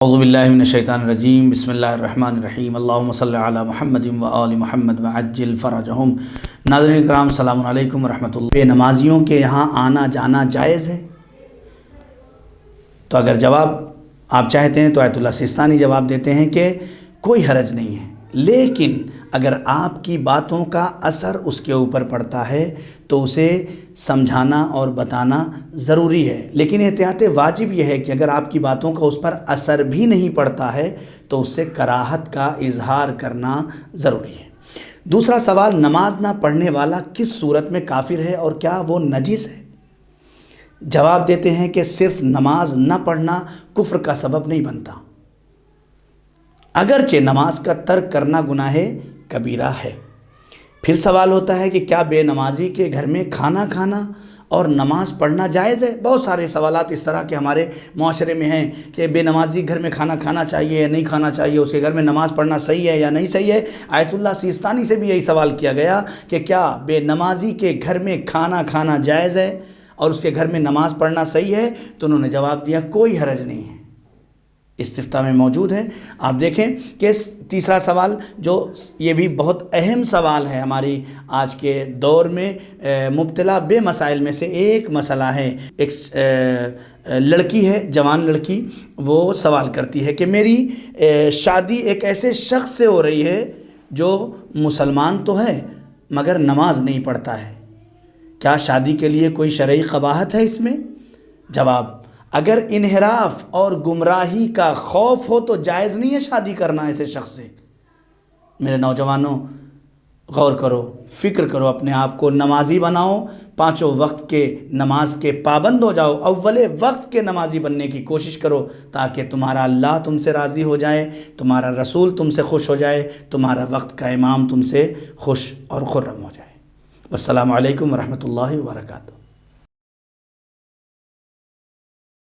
اعوذ باللہ من الشیطان الرجیم، بسم اللہ الرحمن الرحیم، اللہم صلی علی محمد و آل محمد وعجل فرجہم۔ ناظرین کرام، السلام علیکم ورحمۃ اللہ۔ بے نمازیوں کے یہاں آنا جانا جائز ہے؟ تو اگر جواب آپ چاہتے ہیں تو آیت اللہ سیستانی جواب دیتے ہیں کہ کوئی حرج نہیں ہے، لیکن اگر آپ کی باتوں کا اثر اس کے اوپر پڑتا ہے تو اسے سمجھانا اور بتانا ضروری ہے، لیکن احتیاط واجب یہ ہے کہ اگر آپ کی باتوں کا اس پر اثر بھی نہیں پڑتا ہے تو اس سے کراہت کا اظہار کرنا ضروری ہے۔ دوسرا سوال، نماز نہ پڑھنے والا کس صورت میں کافر ہے اور کیا وہ نجس ہے؟ جواب دیتے ہیں کہ صرف نماز نہ پڑھنا کفر کا سبب نہیں بنتا، اگرچہ نماز کا ترک کرنا گناہ کبیرہ ہے۔ پھر سوال ہوتا ہے کہ کیا بے نمازی کے گھر میں کھانا کھانا اور نماز پڑھنا جائز ہے؟ بہت سارے سوالات اس طرح کے ہمارے معاشرے میں ہیں کہ بے نمازی گھر میں کھانا کھانا چاہیے یا نہیں کھانا چاہیے، اس کے گھر میں نماز پڑھنا صحیح ہے یا نہیں صحیح ہے۔ آیت اللہ سیستانی سے بھی یہی سوال کیا گیا کہ کیا بے نمازی کے گھر میں کھانا کھانا جائز ہے اور اس کے گھر میں نماز پڑھنا صحیح ہے؟ تو انہوں نے جواب دیا کوئی حرج نہیں ہے، استفتاء میں موجود ہے۔ آپ دیکھیں کہ تیسرا سوال، جو یہ بھی بہت اہم سوال ہے ہماری آج کے دور میں مبتلا بے مسائل میں سے ایک مسئلہ ہے۔ ایک لڑکی ہے، جوان لڑکی، وہ سوال کرتی ہے کہ میری شادی ایک ایسے شخص سے ہو رہی ہے جو مسلمان تو ہے مگر نماز نہیں پڑھتا ہے، کیا شادی کے لیے کوئی شرعی قباحت ہے اس میں؟ جواب، اگر انحراف اور گمراہی کا خوف ہو تو جائز نہیں ہے شادی کرنا ایسے شخص سے۔ میرے نوجوانوں، غور کرو، فکر کرو، اپنے آپ کو نمازی بناؤ، پانچوں وقت کے نماز کے پابند ہو جاؤ، اول وقت کے نمازی بننے کی کوشش کرو تاکہ تمہارا اللہ تم سے راضی ہو جائے، تمہارا رسول تم سے خوش ہو جائے، تمہارا وقت کا امام تم سے خوش اور خرم ہو جائے۔ والسلام علیکم ورحمۃ اللہ وبرکاتہ۔